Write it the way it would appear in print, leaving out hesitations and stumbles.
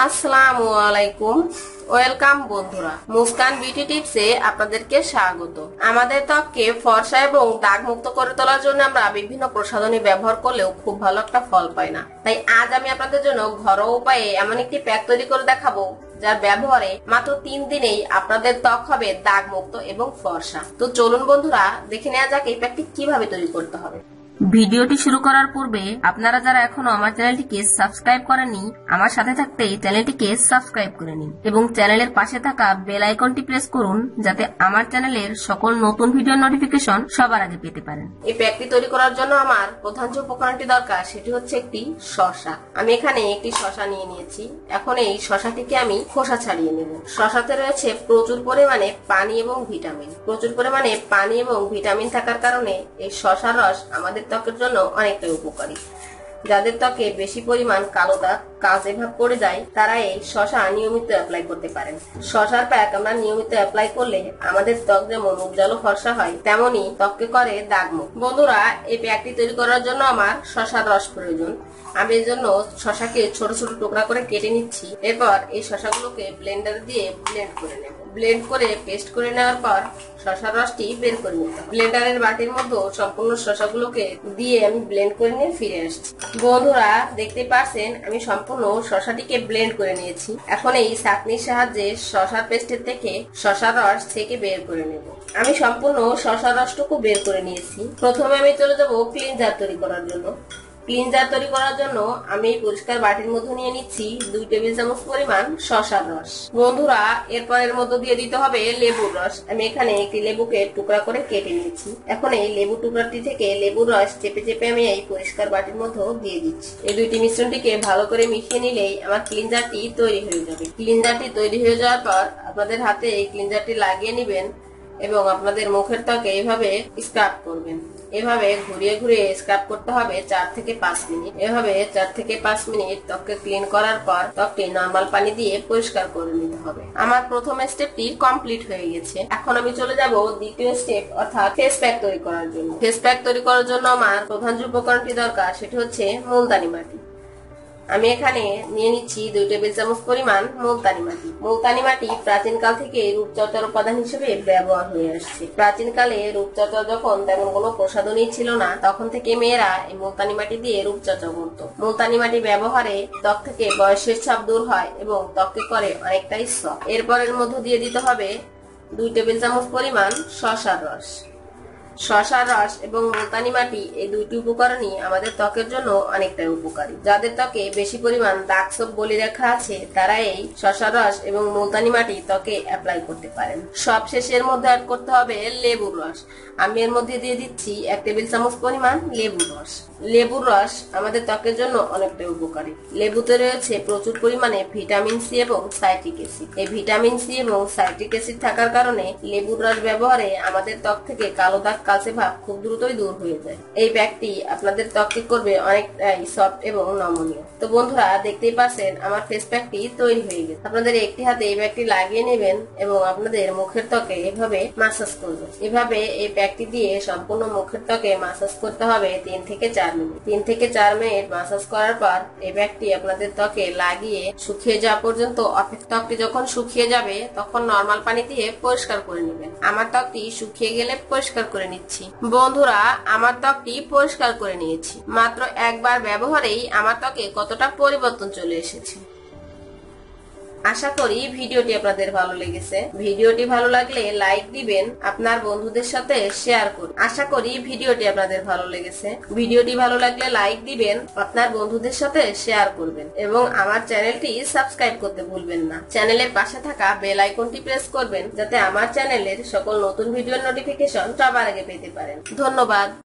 আসসালামু আলাইকুম। ওয়েলকাম বন্ধুরা, মুস্কান বিউটি টিপসে আপনাদেরকে স্বাগত। আমাদের ত্বককে ফর্সা এবং দাগ মুক্ত করে তোলার জন্য আমরা বিভিন্ন প্রসাধনী ব্যবহার করলেও খুব ভালো একটা ফল পাই না। তাই আজ আমি আপনাদের জন্য ঘরোয়া উপায়ে এমন একটি প্যাক তৈরি করে দেখাবো যার ব্যবহারে মাত্র 3 দিনেই আপনাদের ত্বক হবে দাগ মুক্ত এবং ফর্সা। তো চলুন বন্ধুরা, দেখে নেওয়া যাক এই প্যাকটি কিভাবে তৈরি করতে হবে। ভিডিওটি শুরু করার পূর্বে আপনারা যারা এখনো আমার চ্যানেলটিকে সাবস্ক্রাইব করেননি, আমার সাথে থাকতে চ্যানেলটিকে সাবস্ক্রাইব করে নিন এবং চ্যানেলের পাশে থাকা বেল আইকনটি প্রেস করুন যাতে আমার চ্যানেলের সকল নতুন ভিডিও নোটিফিকেশন সবার আগে পেতে পারেন। এই প্যাকটি তৈরি করার জন্য আমার প্রধান যে উপকরণটি দরকার সেটি হচ্ছে একটি শসা। আমি এখানে একটি শসা নিয়ে নিয়েছি। এখন এই শসাটিকে আমি খোসা ছাড়িয়ে নেব। শসাতে রয়েছে প্রচুর পরিমাণে পানি এবং ভিটামিন। প্রচুর পরিমাণে পানি এবং ভিটামিন থাকার কারণে এই শসার রস আমাদের ত্বকের জন্য অনেকটাই উপকারী। যাদের ত্বকে বেশি পরিমাণ কালো দাগ, কালচে ভাব পড়ে যায়, তারা এই শসা নিয়মিত অ্যাপ্লাই করতে পারেন। শসার প্যাক আমরা নিয়মিত অ্যাপ্লাই করলে আমাদের ত্বক যেমন উজ্জ্বল ও ফর্সা হয়, তেমনি ত্বককে করে দাগমুক্ত। বন্ধুরা, এই প্যাকটি তৈরি করার জন্য আমার শসার রস প্রয়োজন। আমি এর জন্য শসাকে ছোট ছোট টুকরা করে কেটে নিচ্ছি। এরপর এই শসাগুলোকে ব্লেন্ডার দিয়ে ব্লেন্ড করে নেব। ব্লেন্ড করে পেস্ট করে নেওয়ার পর শসার রসটি বের করে নিতে হবে। ব্লেন্ডারের বাটির মধ্যে সম্পূর্ণ শসাগুলোকে দিয়ে আমি ব্লেন্ড করে নিয়ে ফিরে আসছি। বন্ধুরা, দেখতে পাচ্ছেন আমি সম্পূর্ণ শসাটিকে ব্লেন্ড করে নিয়েছি। এখন এই ছাঁকনির সাহায্যে শসার পেস্টের থেকে শসার রস থেকে বের করে নেব। আমি সম্পূর্ণ শসার রসটুকু বের করে নিয়েছি। প্রথমে আমি চলে যাব ক্লিনজার তৈরি করার জন্য। ক্লিনজার তৈরি করার জন্য আমি পরিষ্কার বাটির মধ্যে নিয়ে নিচ্ছি 2 টেবিল চামচ পরিমাণ শসার রস। বন্ধুরা, এরপর এর মধ্যে দিয়ে দিতে হবে লেবুর রস। আমি এখানে একটি লেবুকে টুকরা করে কেটে নিয়েছি। এখন এই লেবু টুকরাটি থেকে লেবুর রস চেপে চেপে আমি এই পরিষ্কার বাটির মধ্যে দিয়ে দিচ্ছি। এই দুইটি মিশ্রণটিকে ভালো করে মিশিয়ে নিলেই আমার ক্লিনজারটি তৈরি হয়ে যাবে। ক্লিনজারটি তৈরি হয়ে যাওয়ার পর আপনাদের হাতে এই ক্লিনজারটি লাগিয়ে নেবেন এবং আপনাদের মুখের ত্বকে এইভাবে স্ক্রাব করবেন। এভাবে ঘুরিয়ে ঘুরিয়ে স্ক্রাব করতে হবে 4 থেকে 5 মিনিট। এভাবে 4 থেকে 5 মিনিট ত্বককে ক্লিন করার পর ত্বকটি নরমাল পানি দিয়ে পরিষ্কার করে নিতে হবে। আমার প্রথম স্টেপটি কমপ্লিট হয়ে গেছে। এখন আমি চলে যাব দ্বিতীয় স্টেপ, অর্থাৎ ফেস প্যাক তৈরি করার জন্য। ফেস প্যাক তৈরি করার জন্য আমার প্রধান যে উপকরণটি দরকার সেটি হচ্ছে মুলতানি মাটি। আমি এখানে নিয়ে নিচ্ছি 2 টেবিল চামচ পরিমাণ মুলতানি মাটি। মুলতানি মাটি প্রাচীনকাল থেকে রূপচর্চার উপাদান হিসেবে ব্যবহার হয়ে আসছে। প্রাচীনকালে রূপচর্চা যখন তেমন কোনো প্রসাধনী ছিল না, তখন থেকে মেয়েরা এই মুলতানি মাটি দিয়ে রূপচর্চা করত। মুলতানি মাটি ব্যবহারে ত্বক থেকে বয়সের ছাপ দূর হয় এবং ত্বককে করে অনেকটাই সফট। এরপর এর মধ্যে দিয়ে দিতে হবে 2 টেবিল চামচ পরিমাণ শসার রস। শসার রস এবং মুলতানি মাটি এই দুইটি উপকরণই আমাদের ত্বকের জন্য অনেকটাই উপকারী। যাদের ত্বকে বেশি পরিমাণ দাগ ছোপ বলিরেখা আছে, তারা এই শসার রস এবং মুলতানি মাটি ত্বকে অ্যাপ্লাই করতে পারেন। সব শেষে এর মধ্যে অ্যাড করতে হবে লেবুর রস। আমি এর মধ্যে দিয়ে দিচ্ছি 1 টেবিল চামচ পরিমাণ লেবুর রস। লেবুর রস আমাদের ত্বকের জন্য অনেকটাই উপকারী। লেবুতে রয়েছে প্রচুর পরিমাণে ভিটামিন সি এবং সাইট্রিক অ্যাসিড। এই ভিটামিন সি এবং সাইট্রিক অ্যাসিড থাকার কারণে লেবুর রস ব্যবহারে আমাদের ত্বক থেকে কালো দাগ, কালচে ভাব খুব দ্রুতই দূর হয়ে যায়। এই প্যাকটি আপনাদের ত্বককে করবে অনেকটাই সফট এবং নমনীয়। তো বন্ধুরা, দেখতেই পাচ্ছেন আমার ফেস প্যাকটি তৈরি হয়ে গেছে। আপনাদের একটি হাতে এই প্যাকটি লাগিয়ে নেবেন এবং আপনাদের মুখের ত্বকে এভাবে মাসাজ করবেন। এভাবে এই প্যাকটি দিয়ে সম্পূর্ণ মুখের ত্বকে মাসাজ করতে হবে 3 থেকে 4 মিনিট। 3 থেকে 4 মিনিট মাসাজ করার পর এই প্যাকটি আপনাদের ত্বকে লাগিয়ে শুকিয়ে যাওয়া পর্যন্ত ত্বকটি যখন শুকিয়ে যাবে তখন নরমাল পানি দিয়ে পরিষ্কার করে নেবেন। আমার ত্বকটি শুকিয়ে গেলে পরিষ্কার করে নিচ্ছি। বন্ধুরা, আমার ত্বকটি পরিষ্কার করে নিয়েছি। মাত্র একবার ব্যবহারেই আমার ত্বকে কতটা পরিবর্তন চলে এসেছে। আশা করি ভিডিওটি আপনাদের ভালো লেগেছে। ভিডিওটি ভালো লাগলে লাইক দিবেন, আপনার বন্ধুদের সাথে শেয়ার করুন। আশা করি ভিডিওটি আপনাদের ভালো লেগেছে। ভিডিওটি ভালো লাগলে লাইক দিবেন, আপনার বন্ধুদের সাথে শেয়ার করবেন এবং আমার চ্যানেলটি সাবস্ক্রাইব করতে ভুলবেন না। চ্যানেলের পাশে থাকা বেল আইকনটি প্রেস করবেন যাতে আমার চ্যানেলের সকল নতুন ভিডিওর নোটিফিকেশন সবার আগে পেতে পারেন। ধন্যবাদ।